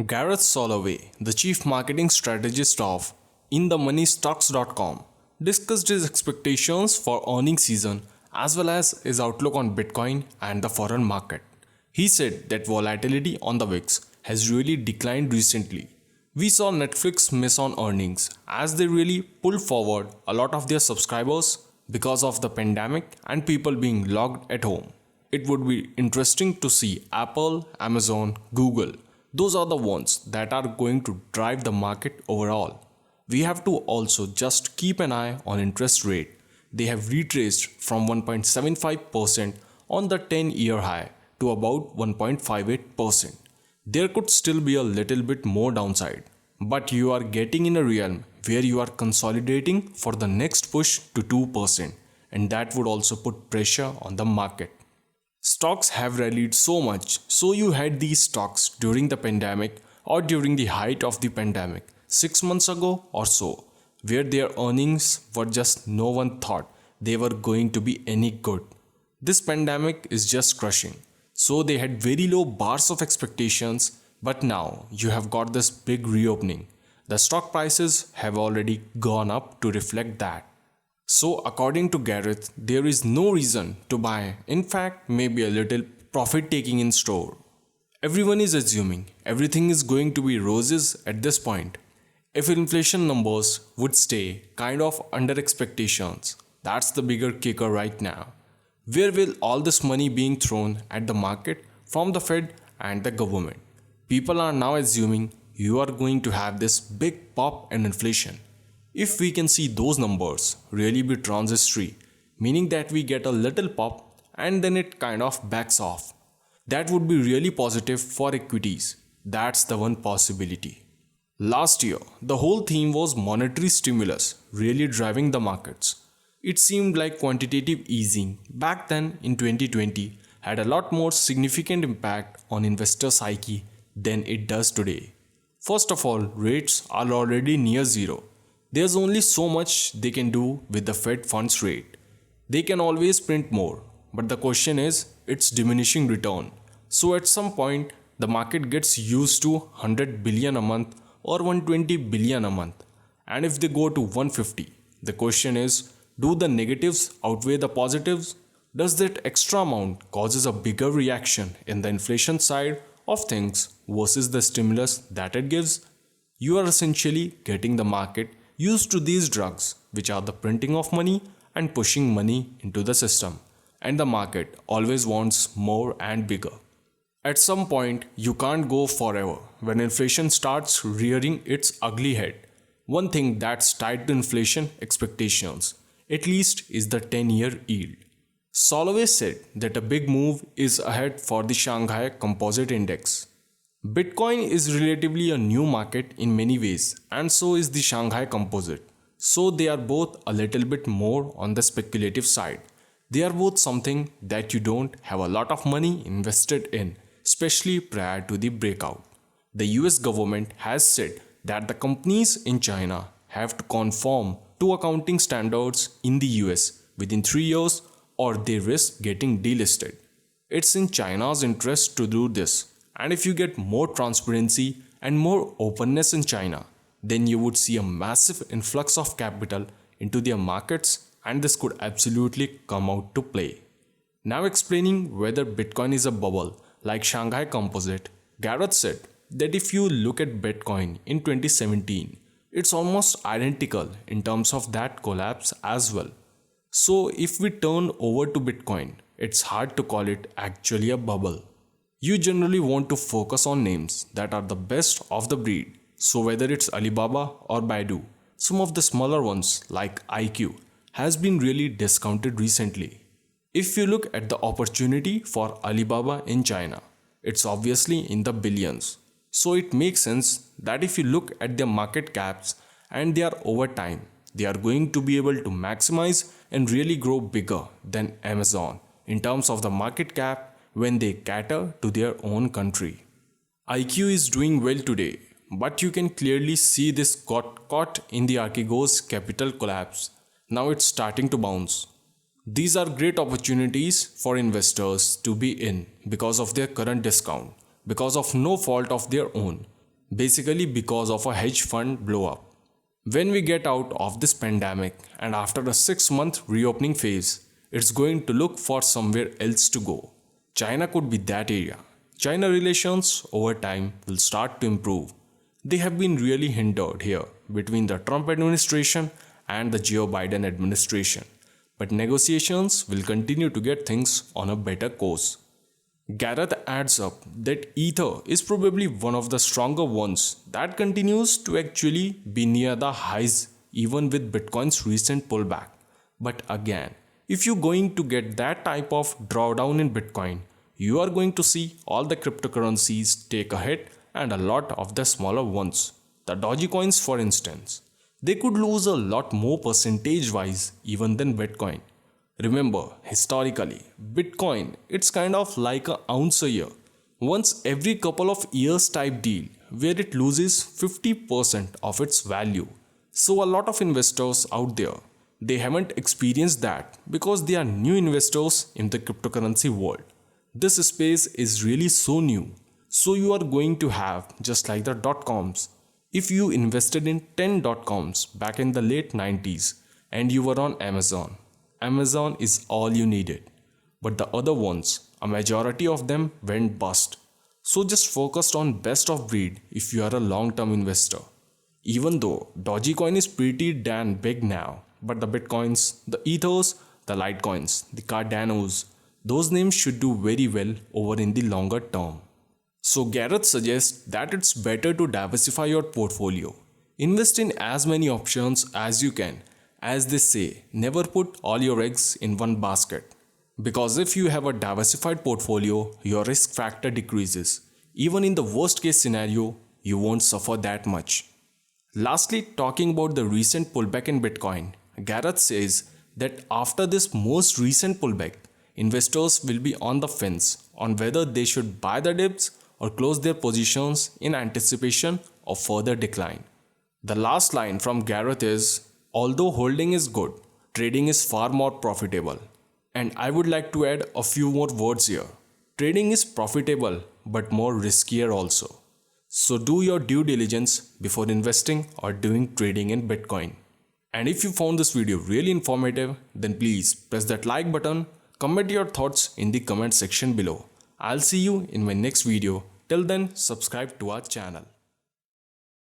Gareth Soloway, the chief marketing strategist of InTheMoneyStocks.com, discussed his expectations for earnings season as well as his outlook on Bitcoin and the foreign market. He said that volatility on the VIX has really declined recently. We saw Netflix miss on earnings as they really pulled forward a lot of their subscribers because of the pandemic and people being locked at home. It would be interesting to see Apple, Amazon, Google. Those are the ones that are going to drive the market overall. We have to also just keep an eye on interest rate. They have retraced from 1.75% on the 10-year high to about 1.58%. There could still be a little bit more downside, but you are getting in a realm where you are consolidating for the next push to 2%, and that would also put pressure on the market. Stocks have rallied so much, so you had these stocks during the pandemic or during the height of the pandemic 6 months ago or so, where their earnings were just no one thought they were going to be any good. This pandemic is just crushing, so they had very low bars of expectations, but now you have got this big reopening. The stock prices have already gone up to reflect that. So, according to Gareth, there is no reason to buy, in fact, maybe a little profit taking in store. Everyone is assuming everything is going to be roses at this point. If inflation numbers would stay kind of under expectations, that's the bigger kicker right now. Where will all this money being thrown at the market from the Fed and the government? People are now assuming you are going to have this big pop in inflation. If we can see those numbers really be transitory, meaning that we get a little pop and then it kind of backs off, that would be really positive for equities. That's the one possibility. Last year, the whole theme was monetary stimulus really driving the markets. It seemed like quantitative easing back then in 2020 had a lot more significant impact on investor psyche than it does today. First of all, rates are already near zero. There's only so much they can do with the Fed funds rate. They can always print more, but the question is its diminishing return. So at some point, the market gets used to 100 billion a month or 120 billion a month. And if they go to 150, the question is, do the negatives outweigh the positives? Does that extra amount causes a bigger reaction in the inflation side of things versus the stimulus that it gives? You are essentially getting the market used to these drugs, which are the printing of money and pushing money into the system. And the market always wants more and bigger. At some point, you can't go forever when inflation starts rearing its ugly head. One thing that's tied to inflation expectations, at least, is the 10-year yield. Soloway said that a big move is ahead for the Shanghai Composite Index. Bitcoin is relatively a new market in many ways, and so is the Shanghai Composite. So they are both a little bit more on the speculative side. They are both something that you don't have a lot of money invested in, especially prior to the breakout. The US government has said that the companies in China have to conform to accounting standards in the US within 3 years or they risk getting delisted. It's in China's interest to do this. And if you get more transparency and more openness in China, then you would see a massive influx of capital into their markets and this could absolutely come out to play. Now explaining whether Bitcoin is a bubble like Shanghai Composite, Gareth said that if you look at Bitcoin in 2017, it's almost identical in terms of that collapse as well. So if we turn over to Bitcoin, it's hard to call it actually a bubble. You generally want to focus on names that are the best of the breed. So whether it's Alibaba or Baidu, some of the smaller ones like IQ has been really discounted recently. If you look at the opportunity for Alibaba in China, it's obviously in the billions. So it makes sense that if you look at their market caps and they are over time, they are going to be able to maximize and really grow bigger than Amazon in terms of the market cap when they cater to their own country. IQ is doing well today, but you can clearly see this got caught in the Archegos capital collapse. Now it's starting to bounce. These are great opportunities for investors to be in because of their current discount, because of no fault of their own. basically because of a hedge fund blow up. When we get out of this pandemic and after a 6-month reopening phase, it's going to look for somewhere else to go. China could be that area. China relations over time will start to improve. They have been really hindered here between the Trump administration and the Joe Biden administration, but negotiations will continue to get things on a better course. Gareth adds up that Ether is probably one of the stronger ones that continues to actually be near the highs even with Bitcoin's recent pullback. But again, if you're going to get that type of drawdown in Bitcoin, you are going to see all the cryptocurrencies take a hit and a lot of the smaller ones. The Doji coins, for instance, they could lose a lot more percentage wise even than Bitcoin. Remember, historically, Bitcoin, it's kind of like an ounce a year. Once every couple of years type deal where it loses 50% of its value. So a lot of investors out there, they haven't experienced that because they are new investors in the cryptocurrency world. This space is really so new. So you are going to have just like the dot-coms. If you invested in 10 dot-coms back in the late 90s and you were on Amazon is all you needed. But the other ones, a majority of them went bust. So just focus on best of breed if you are a long-term investor. Even though Dogecoin is pretty damn big now, but the Bitcoins, the Ethers, the Litecoins, the Cardanos, those names should do very well over in the longer term. So Gareth suggests that it's better to diversify your portfolio. Invest in as many options as you can. As they say, never put all your eggs in one basket. Because if you have a diversified portfolio, your risk factor decreases. Even in the worst case scenario, you won't suffer that much. Lastly, talking about the recent pullback in Bitcoin, Gareth says that after this most recent pullback, investors will be on the fence on whether they should buy the dips or close their positions in anticipation of further decline. The last line from Gareth is, although holding is good, trading is far more profitable. And I would like to add a few more words here. Trading is profitable but more riskier also. So do your due diligence before investing or doing trading in Bitcoin. And if you found this video really informative, then please press that like button, comment your thoughts in the comment section below. I'll see you in my next video. Till then, subscribe to our channel.